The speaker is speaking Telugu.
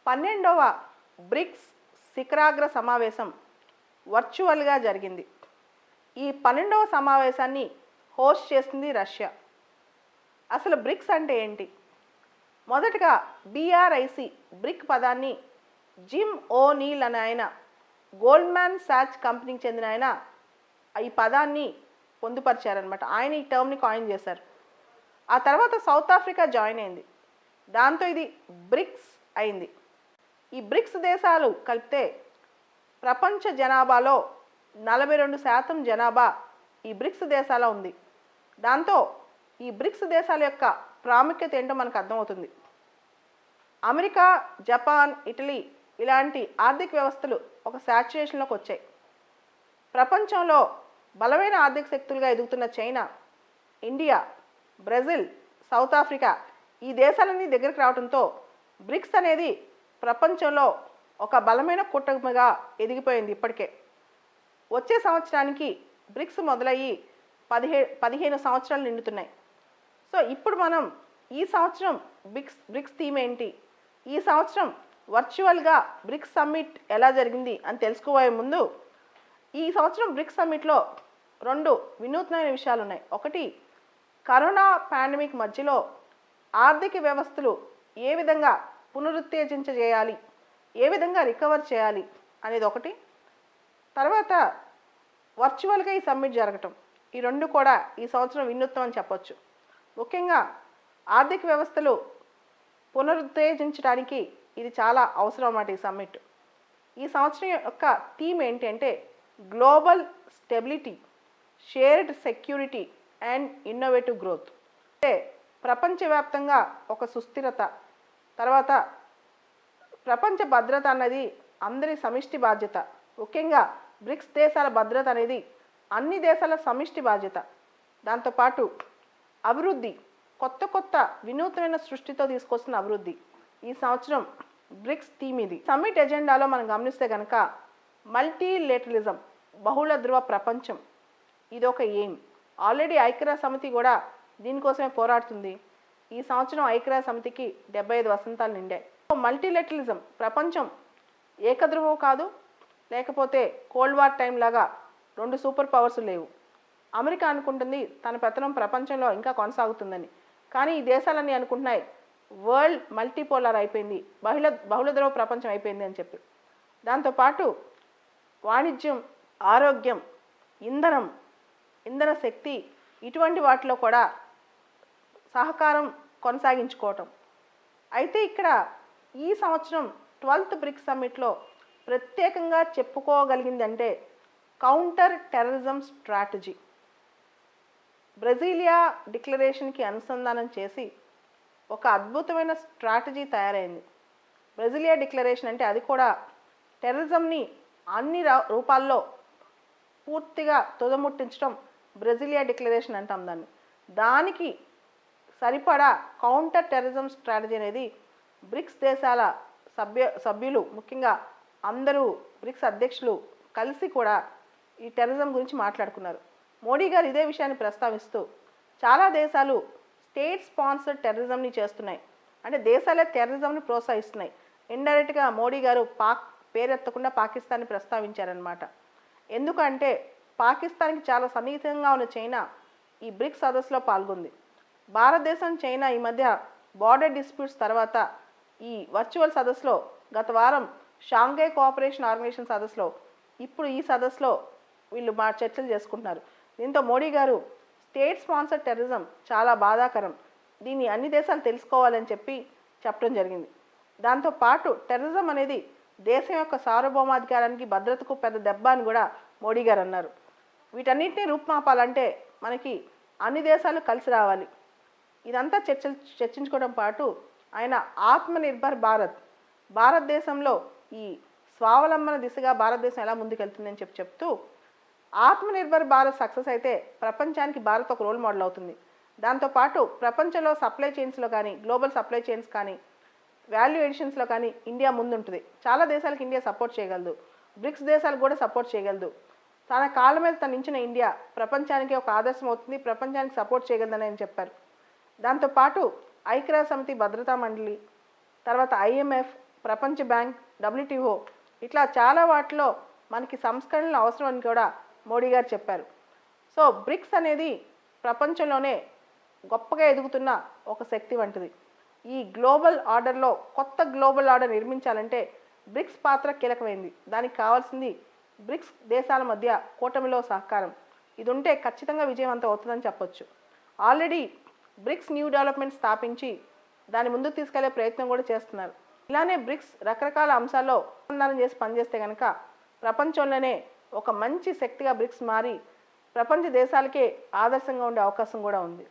12వ బ్రిక్స్ శిఖరాగ్ర సమావేశం వర్చువల్గా జరిగింది. ఈ 12వ సమావేశాన్ని హోస్ట్ చేసింది రష్యా. అసలు బ్రిక్స్ అంటే ఏంటి? మొదటగా BRIC బ్రిక్ పదాన్ని జిమ్ ఓనీల్ అనే ఆయన గోల్డ్మ్యాన్ సాచ్ కంపెనీకి చెందిన ఆయన ఈ పదాన్ని పొందుపరిచారనమాట. ఆయన ఈ టర్మ్ని కాయిన్ చేశారు. ఆ తర్వాత సౌత్ ఆఫ్రికా జాయిన్ అయింది. దాంతో ఇది బ్రిక్స్ అయింది. ఈ బ్రిక్స్ దేశాలు కలిపితే ప్రపంచ జనాభాలో 42% జనాభా ఈ బ్రిక్స్ దేశాల ఉంది. దాంతో ఈ బ్రిక్స్ దేశాల యొక్క ప్రాముఖ్యత ఏంటో మనకు అర్థమవుతుంది. అమెరికా, జపాన్, ఇటలీ ఇలాంటి ఆర్థిక వ్యవస్థలు ఒక సాచ్యురేషన్లోకి వచ్చాయి. ప్రపంచంలో బలమైన ఆర్థిక శక్తులుగా ఎదుగుతున్న China, India, Brazil, south Africa ఈ దేశాలన్నీ దగ్గరికి రావడంతో బ్రిక్స్ అనేది ప్రపంచంలో ఒక బలమైన కూటమిగా ఎదిగిపోయింది. ఇప్పటికే వచ్చే సంవత్సరానికి బ్రిక్స్ మొదలయ్యి 15 సంవత్సరాలు నిండుతున్నాయి. సో ఇప్పుడు మనం ఈ సంవత్సరం బ్రిక్స్ థీమ్ ఏంటి, ఈ సంవత్సరం వర్చువల్గా బ్రిక్స్ సమ్మిట్ ఎలా జరిగింది అని తెలుసుకోబోయే ముందు ఈ సంవత్సరం బ్రిక్స్ సమ్మిట్లో 2 వినూత్నమైన విషయాలు ఉన్నాయి. ఒకటి, కరోనా పాండమిక్ మధ్యలో ఆర్థిక వ్యవస్థలు ఏ విధంగా పునరుత్తేజించేయాలి, ఏ విధంగా రికవర్ చేయాలి అనేది ఒకటి. తర్వాత వర్చువల్గా ఈ సమ్మిట్ జరగటం, ఈ 2 కూడా ఈ సంవత్సరం వినూత్నం అని చెప్పొచ్చు. ముఖ్యంగా ఆర్థిక వ్యవస్థలు పునరుత్తేజించడానికి ఇది చాలా అవసరం అన్నమాట ఈ సమ్మిట్. ఈ సంవత్సరం యొక్క థీమ్ ఏంటి అంటే global stability, shared security and innovative growth. అంటే ప్రపంచవ్యాప్తంగా ఒక సుస్థిరత, తర్వాత ప్రపంచ భద్రత అన్నది అందరి సమిష్టి బాధ్యత. ముఖ్యంగా బ్రిక్స్ దేశాల భద్రత అనేది అన్ని దేశాల సమిష్టి బాధ్యత. దాంతోపాటు అభివృద్ధి, కొత్త వినూత్నమైన సృష్టితో తీసుకొస్తున్న అభివృద్ధి. ఈ సంవత్సరం బ్రిక్స్ థీమ్ ఇది. సమ్మిట్ ఎజెండాలో మనం గమనిస్తే కనుక మల్టీలేటరలిజం, బహుళ ధ్రువ ప్రపంచం, ఇది ఒక ఎయిమ్. ఆల్రెడీ ఐక్యరాజ్య సమితి కూడా దీనికోసమే పోరాడుతుంది. ఈ సంవత్సరం ఐక్యరాజ్య సమితికి 75 వసంతాలు నిండాయి. మల్టీలేటరలిజం, ప్రపంచం ఏకధ్రువం కాదు, లేకపోతే కోల్డ్ వార్ టైం లాగా 2 సూపర్ పవర్స్ లేవు. అమెరికా అనుకుంటుంది తన పెత్తనం ప్రపంచంలో ఇంకా కొనసాగుతుందని, కానీ ఈ దేశాలన్నీ అనుకుంటున్నాయి వరల్డ్ మల్టీపోలార్ అయిపోయింది, బహుళ ధ్రువ ప్రపంచం అయిపోయింది అని చెప్పి. దాంతోపాటు వాణిజ్యం, ఆరోగ్యం, ఇంధన శక్తి ఇటువంటి వాటిలో కూడా సహకారం కొనసాగించుకోవటం. అయితే ఇక్కడ ఈ సంవత్సరం 12th బ్రిక్స్ సమ్మిట్లో ప్రత్యేకంగా చెప్పుకోగలిగింది అంటే కౌంటర్ టెర్రరిజం స్ట్రాటజీ. బ్రెజిలియా డిక్లరేషన్కి అనుసంధానం చేసి ఒక అద్భుతమైన స్ట్రాటజీ తయారైంది. బ్రెజిలియా డిక్లరేషన్ అంటే అది కూడా టెర్రరిజంని అన్ని రూపాల్లో పూర్తిగా తుదముట్టించడం బ్రెజిలియా డిక్లరేషన్ అంటాం దాన్ని. దానికి సరిపడా కౌంటర్ టెర్రరిజం స్ట్రాటజీ అనేది బ్రిక్స్ దేశాల సభ్యులు, ముఖ్యంగా అందరూ బ్రిక్స్ అధ్యక్షులు కలిసి కూడా ఈ టెర్రరిజం గురించి మాట్లాడుకున్నారు. మోడీ గారు ఇదే విషయాన్ని ప్రస్తావిస్తూ చాలా దేశాలు స్టేట్ స్పాన్సర్డ్ టెర్రరిజంని చేస్తున్నాయి, అంటే దేశాలే టెర్రరిజంని ప్రోత్సహిస్తున్నాయి. ఇండైరెక్ట్గా మోడీ గారు పేరెత్తకుండా పాకిస్తాన్ని ప్రస్తావించారనమాట. ఎందుకంటే పాకిస్తాన్కి చాలా సన్నిహితంగా ఉన్న చైనా ఈ బ్రిక్స్ సదస్సులో పాల్గొంది. భారతదేశం, చైనా ఈ మధ్య బార్డర్ డిస్ప్యూట్స్ తర్వాత ఈ వర్చువల్ సదస్సులో గత వారం షాంఘై కోఆపరేషన్ ఆర్గనైజేషన్ సదస్సులో, ఇప్పుడు ఈ సదస్సులో వీళ్ళు చర్చలు చేసుకుంటున్నారు. దీంతో మోడీ గారు స్టేట్ స్పాన్సర్డ్ టెర్రరిజం చాలా బాధాకరం, దీన్ని అన్ని దేశాలు తెలుసుకోవాలని చెప్పడం జరిగింది. దాంతోపాటు టెర్రరిజం అనేది దేశం యొక్క సార్వభౌమాధికారానికి, భద్రతకు పెద్ద దెబ్బ అని కూడా మోడీ గారు అన్నారు. వీటన్నిటిని రూపుమాపాలంటే మనకి అన్ని దేశాలు కలిసి రావాలి. ఇదంతా చర్చించుకోవడం పాటు ఆయన ఆత్మనిర్భర్ భారతదేశంలో ఈ స్వావలంబన దిశగా భారతదేశం ఎలా ముందుకెళ్తుందని చెప్తూ ఆత్మనిర్భర్ భారత్ సక్సెస్ అయితే ప్రపంచానికి భారత్ ఒక రోల్ మోడల్ అవుతుంది. దాంతోపాటు ప్రపంచంలో సప్లై చైన్స్లో కానీ, గ్లోబల్ సప్లై చైన్స్ కానీ, వాల్యూ ఎడిషన్స్లో కానీ ఇండియా ముందుంటుంది. చాలా దేశాలకు ఇండియా సపోర్ట్ చేయగలదు, బ్రిక్స్ దేశాలకు కూడా సపోర్ట్ చేయగలదు. తన కాళ్ళ మీద తను నించిన ఇండియా ప్రపంచానికి ఒక ఆదర్శం అవుతుంది, ప్రపంచానికి సపోర్ట్ చేయగలదని ఆయన చెప్పారు. దాంతోపాటు ఐక్యరాజ్య సమితి భద్రతా మండలి, తర్వాత IMF, ప్రపంచ బ్యాంక్, డబ్ల్యూటీఓ ఇట్లా చాలా వాటిలో మనకి సంస్కరణలు అవసరం అని కూడా మోడీ గారు చెప్పారు. సో బ్రిక్స్ అనేది ప్రపంచంలోనే గొప్పగా ఎదుగుతున్న ఒక శక్తి వంటిది. ఈ గ్లోబల్ ఆర్డర్లో కొత్త గ్లోబల్ ఆర్డర్ నిర్మించాలంటే బ్రిక్స్ పాత్ర కీలకమైంది. దానికి కావాల్సింది బ్రిక్స్ దేశాల మధ్య కూటమిలో సహకారం. ఇది ఉంటే ఖచ్చితంగా విజయవంతం అవుతుందని చెప్పొచ్చు. ఆల్రెడీ బ్రిక్స్ న్యూ డెవలప్మెంట్ స్థాపించి దాన్ని ముందుకు తీసుకెళ్లే ప్రయత్నం కూడా చేస్తున్నారు. ఇలానే బ్రిక్స్ రకరకాల అంశాల్లో అనుసంధానం చేసి పనిచేస్తే కనుక ప్రపంచంలోనే ఒక మంచి శక్తిగా బ్రిక్స్ మారి ప్రపంచ దేశాలకే ఆదర్శంగా ఉండే అవకాశం కూడా ఉంది.